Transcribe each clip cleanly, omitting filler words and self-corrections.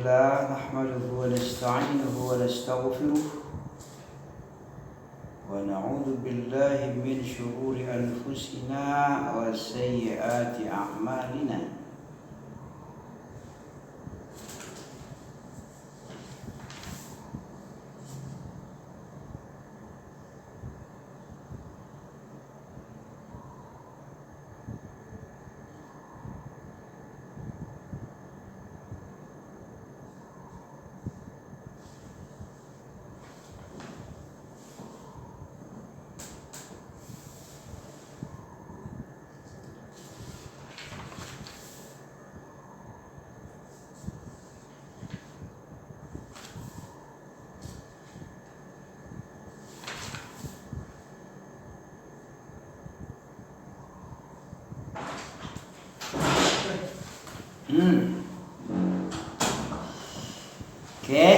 لله نحمده ونستعينه ونستغفره ونعوذ بالله من شرور أنفسنا وسيئات أعمالنا. Oke.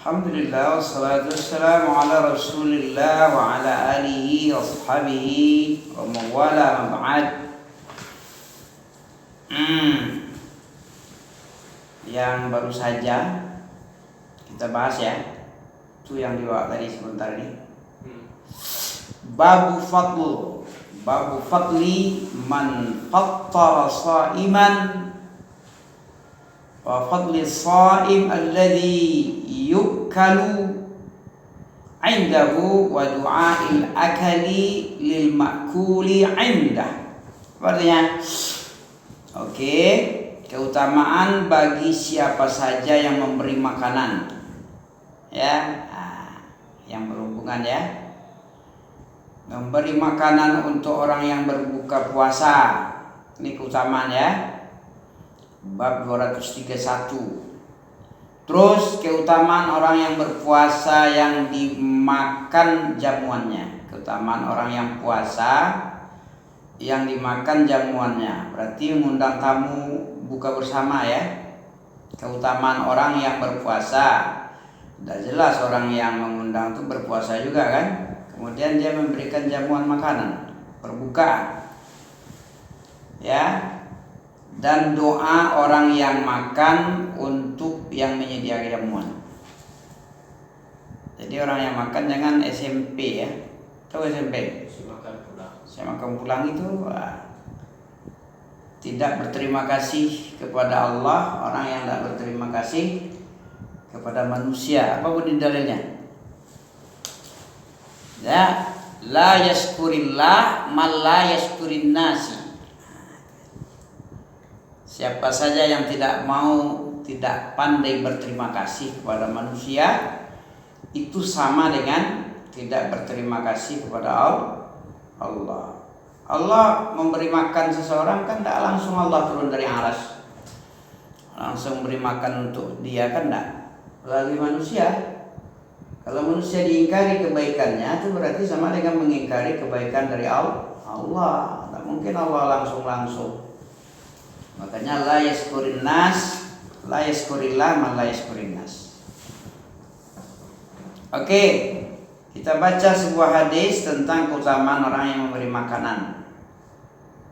Alhamdulillah wassalatu wassalamu ala Rasulillah wa ala alihi wa ashabihi wa mawala ma ba'd. Yang baru saja kita bahas ya, itu yang dibawa tadi sebentar ini. Babu fadli man fattara sa'iman wa fadli sha'im alladhi yukalu indahu wa du'a'il akali lil ma'kuli indah. Artinya oke, keutamaan bagi siapa saja yang memberi makanan ya, yang berhubungan ya, memberi makanan untuk orang yang berbuka puasa. Ini keutamaan ya, bab 231. Terus keutamaan orang yang berpuasa yang dimakan jamuannya. Keutamaan orang yang puasa yang dimakan jamuannya, berarti mengundang tamu buka bersama ya. Keutamaan orang yang berpuasa, sudah jelas orang yang mengundang itu berpuasa juga kan. Kemudian dia memberikan jamuan makanan, perbukaan ya. Dan doa orang yang makan untuk yang menyediakan jamuan. Jadi orang yang makan jangan SMP ya. Tahu SMP? Saya makan pulang itu tidak berterima kasih kepada Allah. Orang yang tidak berterima kasih kepada manusia, apapun dalilnya ya, la yashkurillah man la yashkurin nasi. Siapa saja yang tidak pandai berterima kasih kepada manusia, itu sama dengan tidak berterima kasih kepada Allah. Allah memberi makan seseorang kan tidak langsung Allah turun dari aras langsung memberi makan untuk dia kan, tidak melalui manusia. Kalau manusia diingkari kebaikannya, itu berarti sama dengan mengingkari kebaikan dari Allah. Tidak mungkin Allah langsung. Makanya la yashkurin nas, la yashkurillah man la yashkurin nas. Oke, kita baca sebuah hadis tentang keutamaan orang yang memberi makanan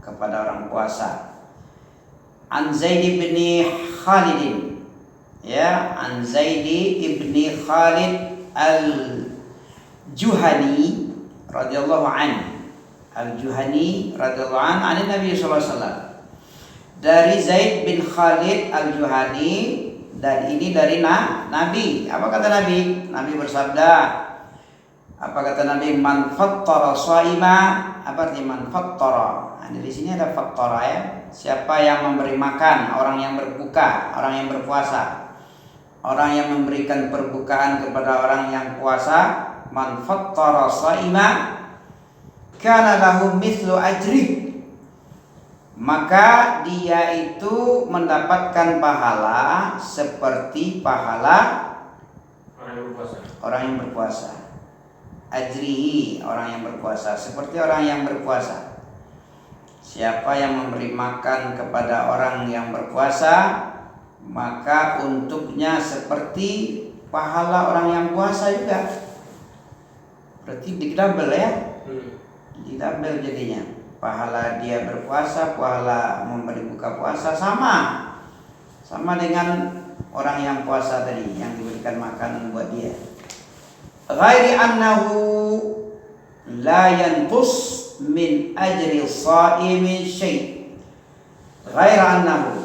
kepada orang puasa. An Zaid bin Khalid ya, An Zaid bin Khalid Al-Juhani radhiyallahu anhu. Al-Juhani radhiyallahu anhu Nabi sallallahu alaihi wasallam. Dari Zaid bin Khalid Al-Juhani, dan ini dari Nabi. Apa kata Nabi? Nabi bersabda, apa kata Nabi? Man fattara shaima. Apa arti man fattara? Nah, di sini ada fattara ya. Siapa yang memberi makan, orang yang berbuka, orang yang berpuasa. Orang yang memberikan perbukaan kepada orang yang puasa, man fattara shaima kana lahu mithlu ajri, maka dia itu mendapatkan pahala seperti pahala orang yang berpuasa. Ajrihi, orang yang berpuasa, seperti orang yang berpuasa. Siapa yang memberi makan kepada orang yang berpuasa, maka untuknya seperti pahala orang yang puasa juga. Berarti di double ya, di double jadinya. pahala dia berpuasa, pahala memberi buka puasa sama dengan orang yang puasa tadi yang diberikan makanan buat dia. Ghairi annahu la yanqus min ajri shaimi syai'. Ghairi annahu,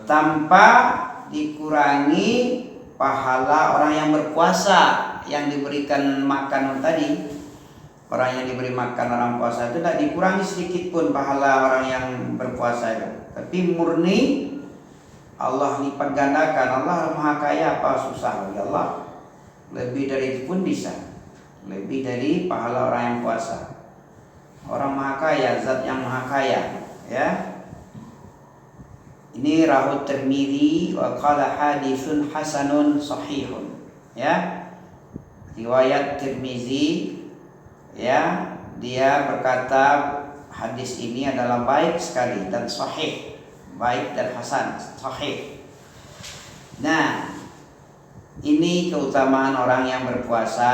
tanpa dikurangi pahala orang yang berpuasa yang diberikan makanan tadi. Orang yang diberi makan orang puasa itu tidak dikurangi sedikit pun pahala orang yang berpuasa itu. Tapi murni Allah lipat gandakan. Allah Maha Kaya, apa susah bagi Allah. Lebih dari itu pun bisa. Lebih dari pahala orang yang puasa. Orang Maha Kaya, zat yang Maha Kaya, ya. Ini rahu Tirmidzi wa qala haditsun hasanun sahihun, ya. Riwayat Tirmidzi, ya, dia berkata hadis ini adalah baik sekali dan sahih, baik dan hasan, sahih. Nah, ini keutamaan orang yang berpuasa,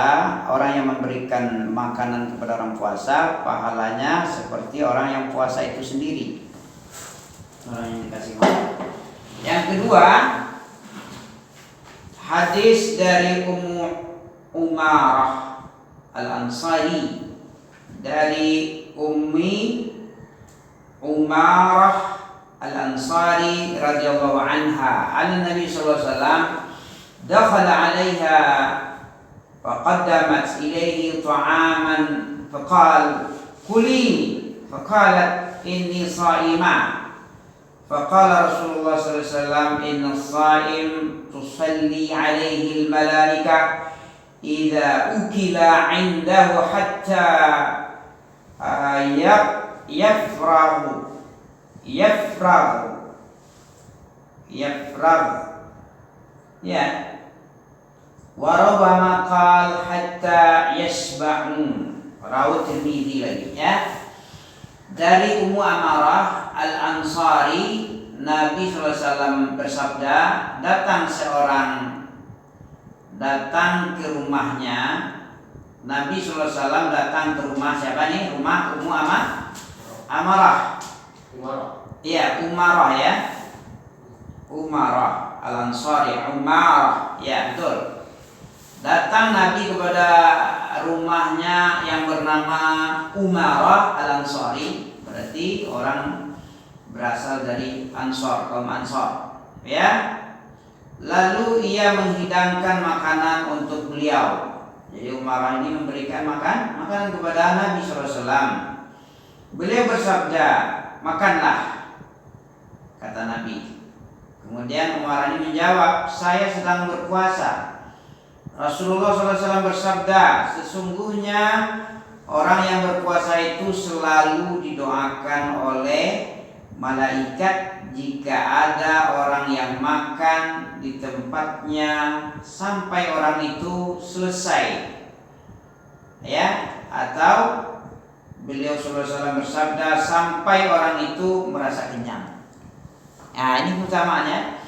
orang yang memberikan makanan kepada orang puasa, pahalanya seperti orang yang puasa itu sendiri. Orang yang dikasih makan. Yang kedua, hadis dari Ummu Umarah Al-Ansari, dari Ummi Umarah Al-Ansari radhiyallahu anha, anna Nabi sallallahu alaihi wasallam dakhala 'alaiha faqaddamat ilayhi ta'aman faqala kuli, faqalat inni sha'imah. Faqala Rasulullah sallallahu alaihi wasallam inna as-sha'im tusalli 'alaihi al-malaikah idza ukila 'indahu hatta yafragu ya, wa rabbama qala hatta yashba'un. Rawi Tirmidzi lagi, ya. Dari Ummu Amarah Al-Ansari, Nabi SAW bersabda, datang ke rumahnya. Nabi SAW datang ke rumah siapa nih? Rumah Ummu Amarah. Iya, Umarah, ya. Umarah Al-Ansari, Umarah, ya, betul. Datang Nabi kepada rumahnya yang bernama Umarah Al-Ansari, berarti orang berasal dari Ansor, kaum Ansor, ya. Lalu ia menghidangkan makanan untuk beliau. Jadi Umarah ini memberikan makanan kepada Nabi SAW. Beliau bersabda, makanlah, kata Nabi. Kemudian Umarah ini menjawab, saya sedang berpuasa. Rasulullah SAW bersabda, sesungguhnya orang yang berpuasa itu selalu didoakan oleh malaikat jika ada orang yang makan di tempatnya sampai orang itu selesai, ya, atau beliau SAW bersabda sampai orang itu merasa kenyang. Nah, ini utamaannya.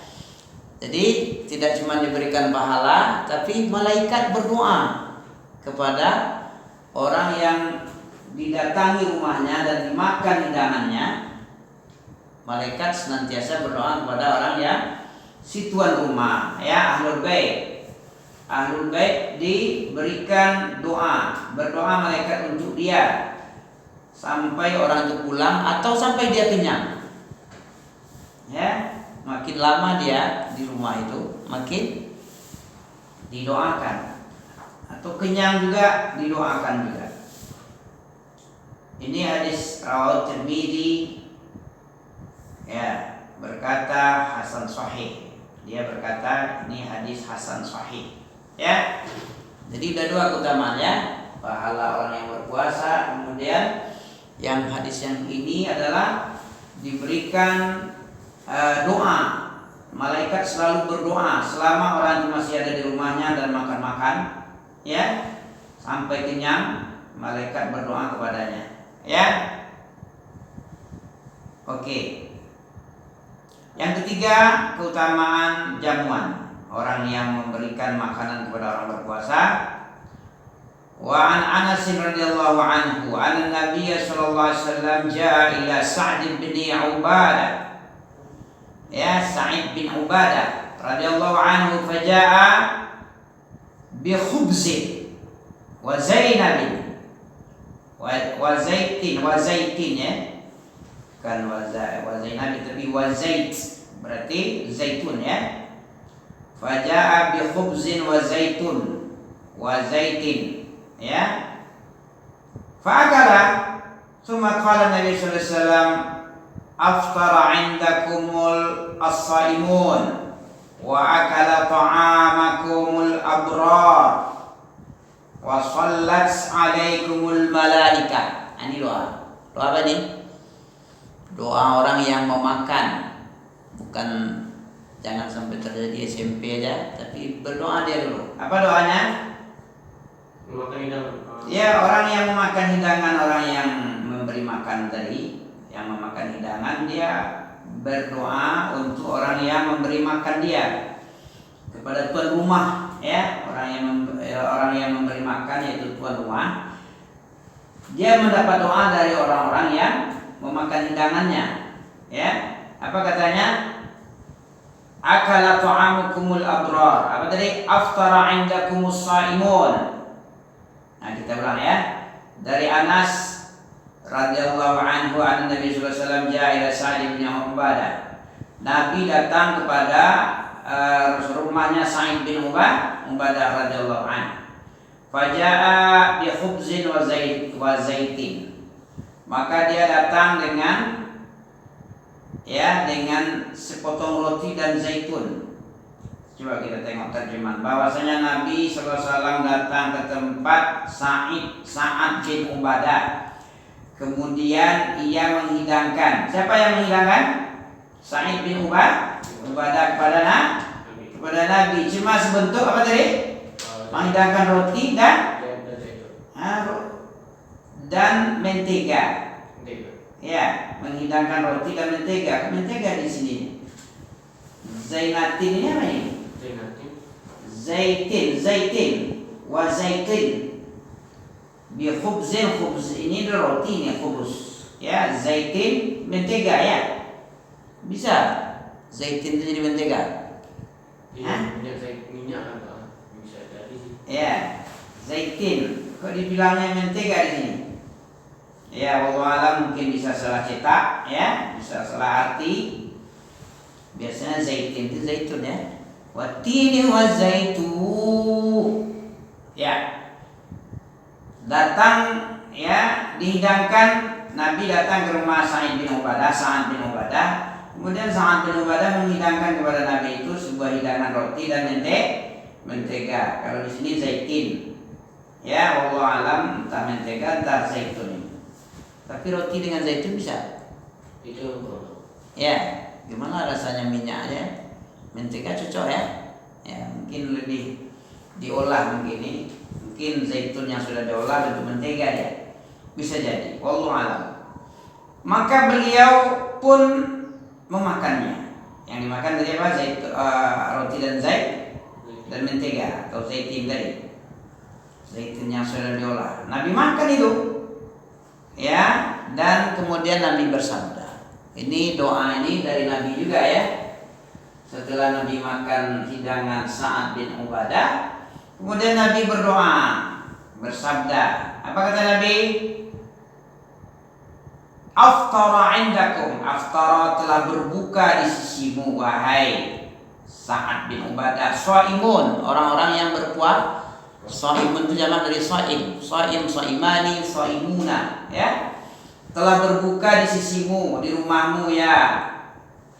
Jadi tidak cuma diberikan pahala, tapi malaikat berdoa kepada orang yang didatangi rumahnya dan dimakan hidangannya. Malaikat senantiasa berdoa kepada orang yang si tuan rumah, ya, ahlul bait. Ahlul bait diberikan doa, berdoa malaikat untuk dia sampai orang itu pulang atau sampai dia kenyang. Ya, makin lama dia di rumah itu makin didoakan, atau kenyang juga didoakan juga. Ini hadis rawat Tirmidzi, ya, berkata hasan sahih. Dia berkata ini hadis hasan sahih, ya. Jadi ada dua keutamaannya, pahala orang yang berpuasa. Kemudian yang hadis yang ini adalah diberikan doa. Malaikat selalu berdoa selama orang itu masih ada di rumahnya dan makan-makan, ya, sampai kenyang. Malaikat berdoa kepadanya, ya. Oke. Yang ketiga, keutamaan jamuan. Orang yang memberikan makanan kepada orang berpuasa. Wa an Anas radhiyallahu anhu anna Nabiy sallallahu alaihi wasallam jaa ila Sa'd bin Ubadah. Ya, Sa'id bin Ubadah radhiyallahu anhu faja'a bi khubzin wa zainabin wa zaitin ya. Kan wa zainabin tapi wa zait berarti zaitun ya. Faja'a bi khubzin wa zaitun wa zaitin ya. Fa'akala thumma qala Nabi sallallahu alaihi wasallam aftara 'indakumul as-saimun wa akala ta'amakumul abrar wa shallat 'alaikumul malaika. Ini doa. Doa apa nih? Doa orang yang memakan. Bukan jangan sampai terjadi SMP aja, tapi berdoa dia dulu. Apa doanya? Memakan hidangan. Ya, orang yang memakan hidangan, orang yang memberi makan tadi, yang memakan hidangan, dia berdoa untuk orang yang memberi makan dia kepada tuan rumah, ya, orang yang memberi makan yaitu tuan rumah. Dia mendapat doa dari orang-orang yang memakan hidangannya, ya. Apa katanya? Akala ta'amukumul abrar. Apa tadi? Aftara 'indakumus shaimun. Nah, kita ulang ya. Dari Anas radhiyallahu anhu an Nabi sallallahu alaihi wasallam jaa ila Sa'id bin Ubadah. Nabi datang kepada rumahnya Sa'id bin Ubadah radhiyallahu anhu. Faja'a bi khubzin wa zaitin. Maka dia datang dengan sepotong roti dan zaitun. Coba kita tengok terjemahan bahwasanya Nabi sallallahu alaihi wasallam datang ke tempat Sa'ad bin Ubadah. Kemudian ia menghidangkan. Siapa yang menghidangkan? Sa'id bin Ubadah kepada Nabi. Cuma sebentuk apa tadi? Menghidangkan roti dan mentega. Ya, menghidangkan roti dan mentega. Mentega di sini. Zainatin ini apa ini? Zaitin, wa zaitin. Bi khubzin, khubz ini roti nih, khubz. Ya, zaitin, mentega ya. Bisa. Zaitin itu jadi mentega. Iya, minyak kan bisa jadi. Ya, zaitin. Kok dibilangnya mentega di sini? Ya, wallahu alam mungkin bisa salah cetak, ya, bisa salah arti. Biasanya zaitin itu zaitun ya. Watini wa zaitun. Ya. Datang ya, dihidangkan. Nabi datang ke rumah Sa'id bin Ubadah. Kemudian Sa'id bin Ubadah menghidangkan kepada Nabi itu sebuah hidangan roti dan mentega. Kalau di sini zaitin. Ya, wallahu alam entah mentega entah zaitun. Tapi roti dengan zaitun bisa. Itu Ya, gimana rasanya minyaknya? Mentega cocok ya. Ya, mungkin lebih diolah mungkin zaitun yang sudah diolah bentuk mentega ya. Bisa jadi. Wallahu alam. Maka beliau pun memakannya. Yang dimakan tadi apa? Roti dan mentega atau zaitun tadi. Zaitun yang sudah diolah. Nabi makan itu. Ya, dan kemudian Nabi bersabda. Ini doa ini dari Nabi juga ya. Setelah Nabi makan hidangan Sa'ad bin Ubadah, kemudian Nabi berdoa, bersabda. Apa kata Nabi? Aftara 'indakum. Aftara telah berbuka di sisimu wahai Sa'ad bin Ubadah. Shaimun, orang-orang yang berpuasa. Shaimun itu jamak dari shaim. Shaim, shaimani, shaimuna, ya. Telah berbuka di sisimu, di rumahmu ya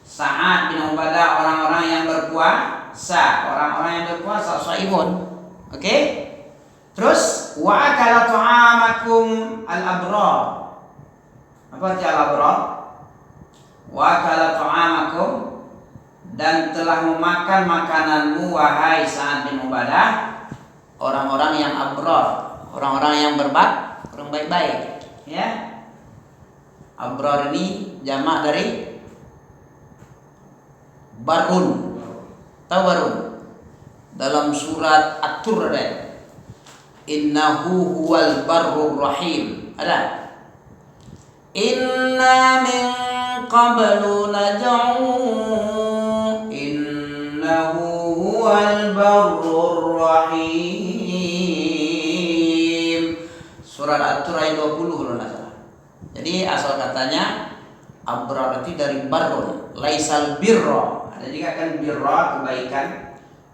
Sa'ad bin Ubadah, orang-orang yang berpuasa, shaimun. Oke? Terus wa akala ta'amakum al-abrar. Apa arti al-abrar? Wa akala ta'amakum, dan telah memakan makananmu wahai Sa'ad bin Ubadah, orang-orang yang abrar, orang-orang yang orang baik-baik, ya. Abrar ini jamak dari barun. Tahu barun? Dalam surat At-Tur ada. Innahu huwal barrur rahim. Ada? Inna min qablu nad'u innahu huwal barrur rahim. Surat At-Tur ayat 20 kalau tidak salah. Jadi asal katanya abrar itu dari barrun, laisal birra. Ada juga kan birra kebaikan.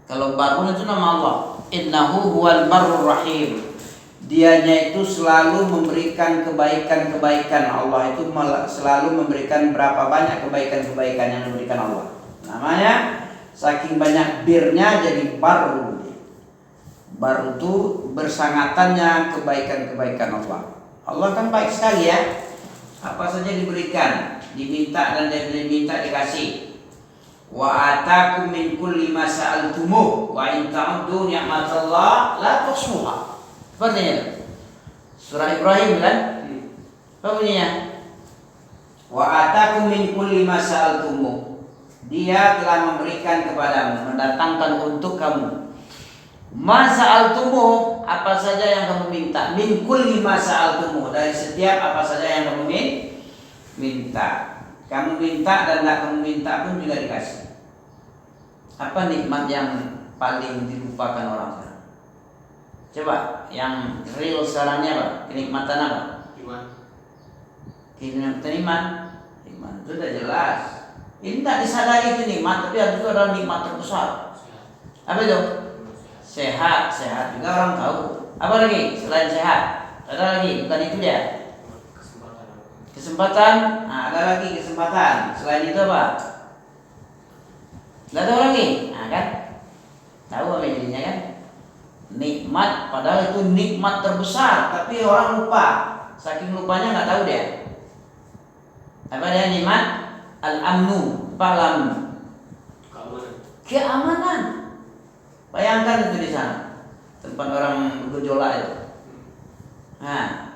Kalau barrun itu nama Allah. Innahu huwal barrur rahim. Dianya itu selalu memberikan kebaikan-kebaikan. Allah itu selalu memberikan berapa banyak kebaikan-kebaikan yang diberikan Allah. Namanya saking banyak birnya jadi baru. Baru itu bersangatannya kebaikan-kebaikan Allah. Allah kan baik sekali ya. Apa saja diberikan, diminta dan diminta dikasih. Wa atakum min kulli ma sa'altumuh wa in ta'uddu ni'matallah la tuhsuha. Sepertinya surah Ibrahim kan? Apa bunyinya? Wa atakum min kulli ma sa'altumuh. Dia telah memberikan kepadamu, mendatangkan untuk kamu. Ma sa'altumuh, apa saja yang kamu minta. Min kulli ma sa'altumuh, dari setiap apa saja yang kamu minta. Kamu minta dan tidak kamu minta pun juga dikasih. Apa nikmat yang paling dilupakan orang sekarang? Coba, yang real sekarang ini apa? Kenikmatan apa? Iman. Kenikmatan iman. Iman itu sudah jelas. Ini tidak disadari itu nikmat, tapi itu adalah nikmat terbesar. Apa itu? Sehat. Sehat juga orang tahu. Apa lagi selain sehat? Ada lagi, bukan itu dia. Kesempatan, nah, ada lagi kesempatan. Selain itu apa? Tidak tahu lagi, nah kan? Tahu apa jadinya kan? Nikmat, padahal itu nikmat terbesar, tapi orang lupa. Saking lupanya nggak tahu dia. Apa dia nikmat? Al-amnu, apa al-amnu? Keamanan. Bayangkan itu di sana, tempat orang bergejolak itu. Nah,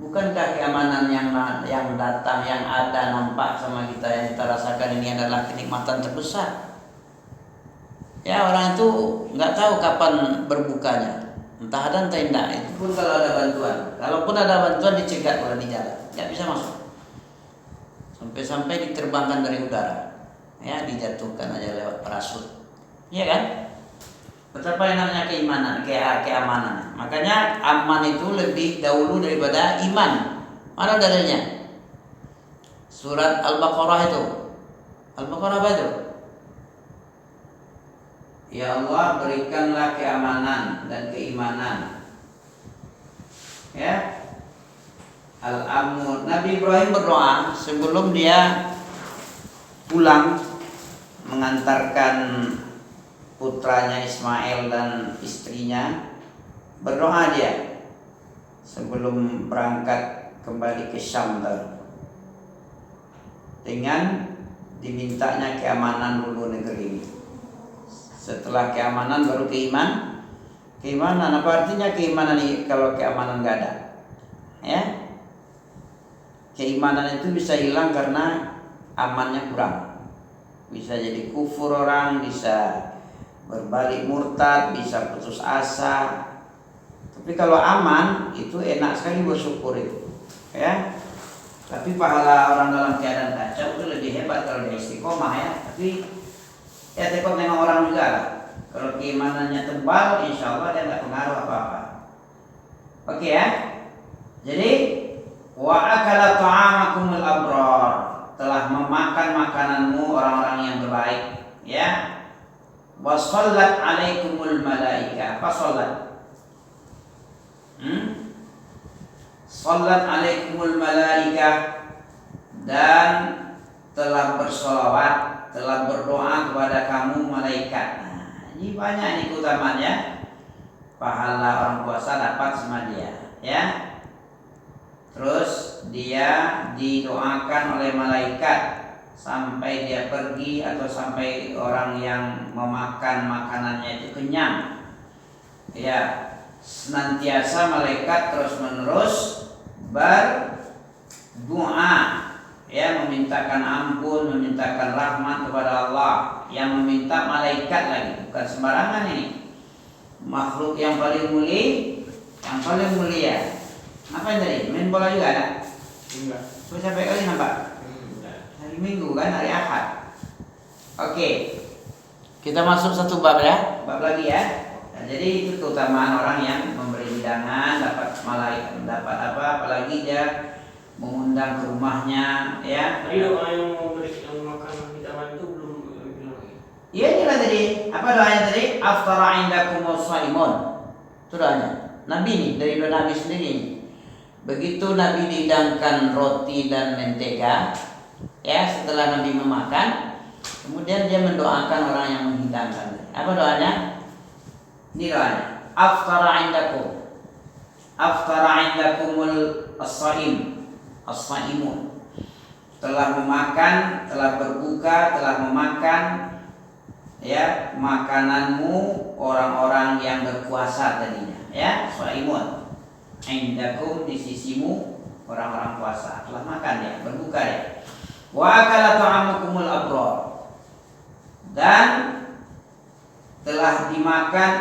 bukankah keamanan yang datang, yang ada nampak sama kita, yang kita rasakan ini adalah kenikmatan terbesar? Ya, orang itu nggak tahu kapan berbukanya, entah ada entah tidak. Itu pun kalau ada bantuan. Kalaupun ada bantuan dicegat oleh di jalan, nggak bisa masuk. Sampai-sampai diterbangkan dari udara, ya dijatuhkan aja lewat parasut, iya kan? Betapa enaknya keimanan, keamanan. Makanya aman itu lebih dahulu daripada iman. Mana dalilnya? Surat Al-Baqarah itu. Al-Baqarah apa itu? Ya Allah, berikanlah keamanan dan keimanan. Ya. Al-Amn. Nabi Ibrahim berdoa sebelum dia pulang mengantarkan putranya Ismail dan istrinya, berdoa dia sebelum berangkat kembali ke Syam dengan dimintanya keamanan dulu negeri ini. Setelah keamanan baru keimanan. Apa artinya keimanan ini kalau keamanan nggak ada? Ya, keimanan itu bisa hilang karena amannya kurang. Bisa jadi kufur orang, bisa berbalik murtad, bisa putus asa. Tapi kalau aman itu enak sekali bersyukur itu, ya. Tapi pahala orang dalam keadaan kacau itu lebih hebat kalau dia istiqomah ya. Tapi ya tengok orang juga lah. Kalau keimanannya tebal, insya Allah dia tidak pengaruh apa-apa. Oke ya. Jadi wa akala ta'amakumul abrar, telah memakan makananmu orang-orang yang berbaik, ya. Wa shallat alaikumul malaika. Apa salat? Shallat alaikumul malaika, dan telah bersolawat, telah berdoa kepada kamu malaikat. Nah, ini banyak ini keutamanya. Pahala orang puasa dapat sama dia, ya. Terus dia didoakan oleh malaikat sampai dia pergi atau sampai orang yang memakan makanannya itu kenyang. Ya, senantiasa malaikat terus-menerus berdoa, ya, memintakan ampun, memintakan rahmat kepada Allah. Yang meminta malaikat lagi, bukan sembarangan ini. makhluk yang paling mulia. Apa yang tadi? Main bola juga ada? Enggak. Coba sampai kali nampak? Enggak. Hari Minggu kan, hari Ahad. Oke. Kita masuk satu bab ya, bab lagi ya. Nah, jadi itu keutamaan orang yang memberi hidangan, dapat malaikat, dapat apa? Apalagi dia mengundang ke rumahnya, ya. Tadi doa yang mau beri kita makan hidangan itu belum bilang lagi. Iya inilah tadi. Apa doanya tadi? Aftara indakumus shaimun. Itu doanya. Nabi nih, dari doa Nabi sendiri. Begitu Nabi dihidangkan roti dan mentega, ya setelah Nabi memakan, kemudian dia mendoakan orang yang menghidangkan. Apa doanya? Ini doanya. Aftara indakumul as-shaim, as-shaimun. Telah memakan, telah berbuka, telah memakan, ya makananmu orang-orang yang berpuasa tadinya, ya shaimun. Indakum, di sisimu orang-orang puasa telah makan ya, berbuka ya. Wa akala ta'amukumul abrar, dan telah dimakan